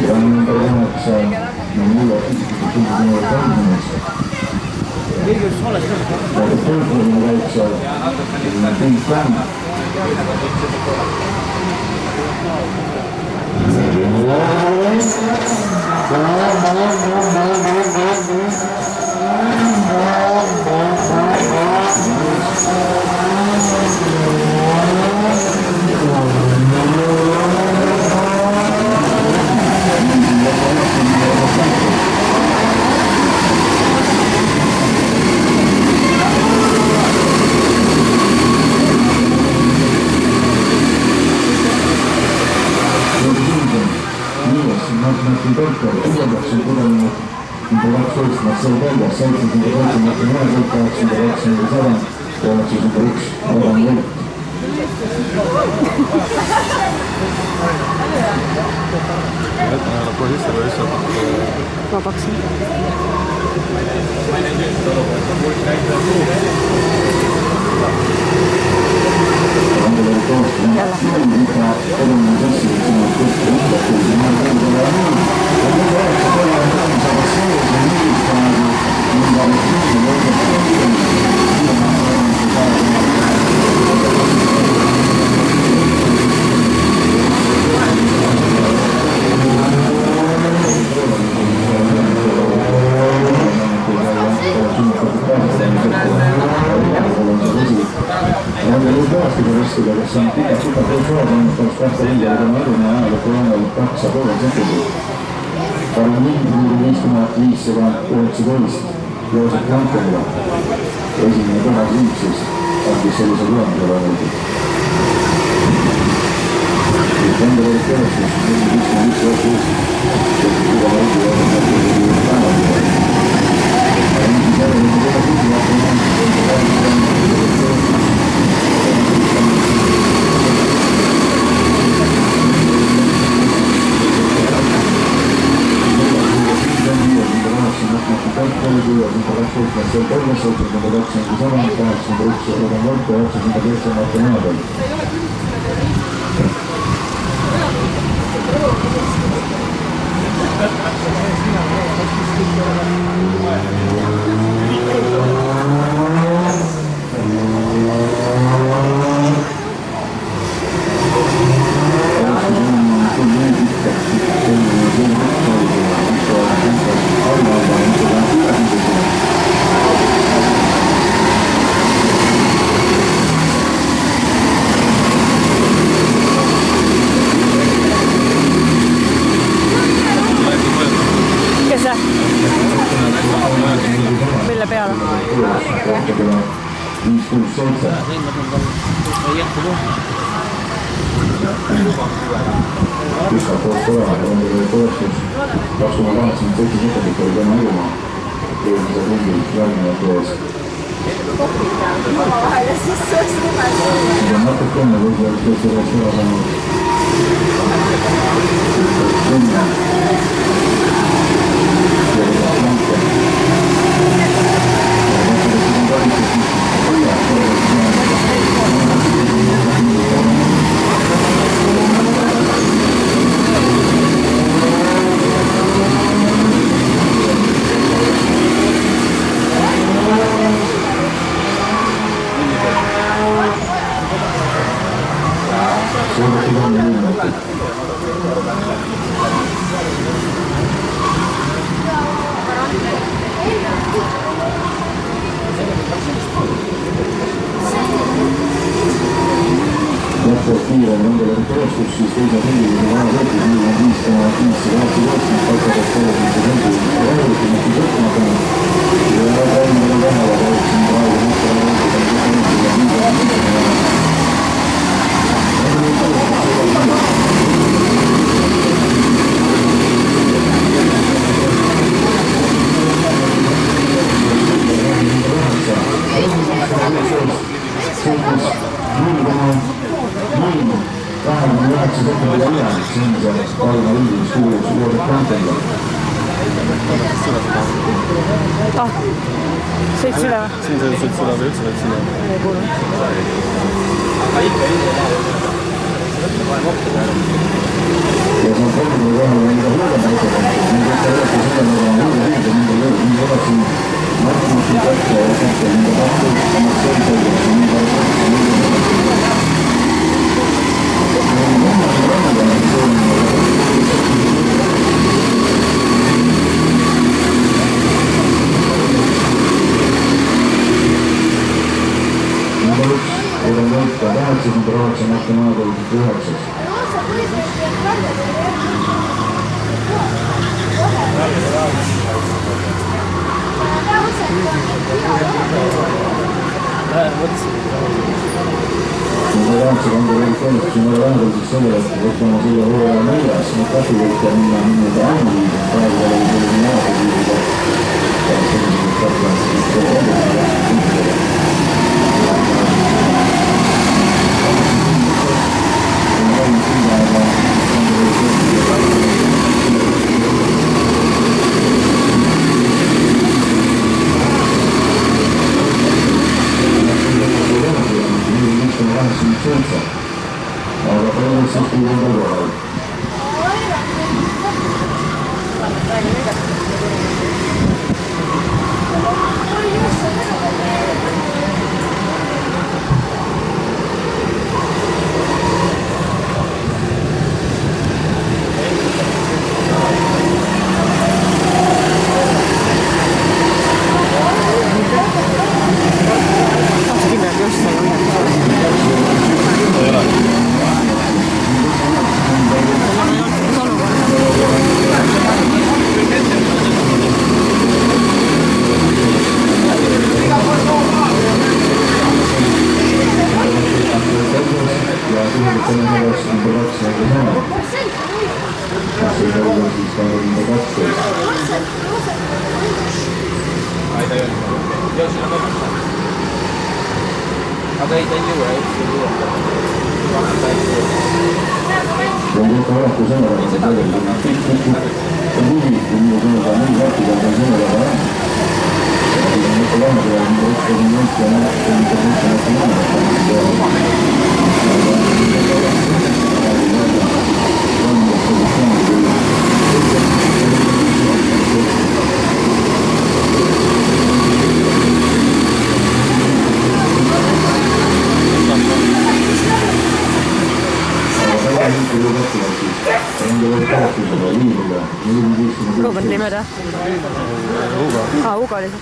ja number 8 Milo isiklikult tundnud toimumisest. Ja tõlgumine käib seal Pink Bang. Martin Torkar, uuendaks on tulenud number 12 Marcel Velgas, 7 number 7 Martin Järgult, 8 number 9 number 7 ja 9 number 1 Adam Jõlt. Jätän näillä pohjistella lihtsalt vabaks. Kes on pikalt super tõusvaad olnud pärast kahte rinda ja arvune ajalukku ajal 2,5 sekundit. Paralimiin 5519 Joosep Lankemile. Esimene kohas liiksis, andis sellise tulemusele olnud. Enda oli teostus 41 kuva õigi ja päevadega. Ringi järele on kõige mille peale? Piskat koos tulema, on toestus 2,87 sekundit oli tema ilma eelmise ringil järgnevate ees. Ja natuke enne võib-olla kes oleks üle saanud. Jätkuvalt kiirem nendele toestus, siis teise ringi vana võetud, nii on 5,5 paikadas kollegimise ringi rahulikult näki sõtmata ja kolmele vähele võetsin praegu sõits üle või? Siin sõits üle või üldse sõits üle? Ei kuulu. Ja see on 32 ringi 8 matemaatiliselt 9. Ma tahtsin anda veel konstruktsioonis vähendamiseks selle, et võtame selle hooaja 4. Nüüd kasuvõtja minna ääni, praegu oli selline näotiiviga. Aga praegu siis kuulun korral. Aga ei, ta ei jõua, Ruben nimed jah? Uga oli see.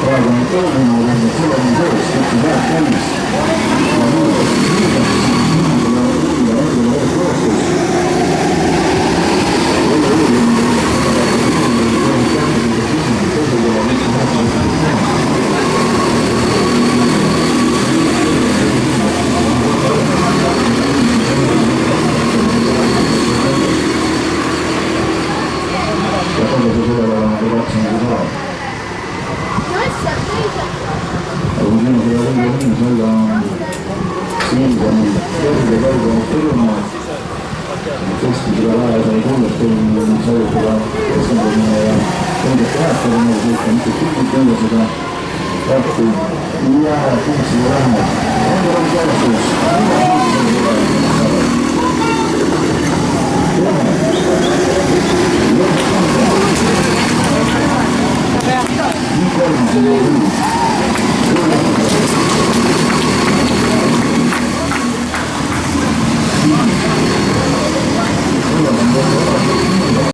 Praegu on Thank you.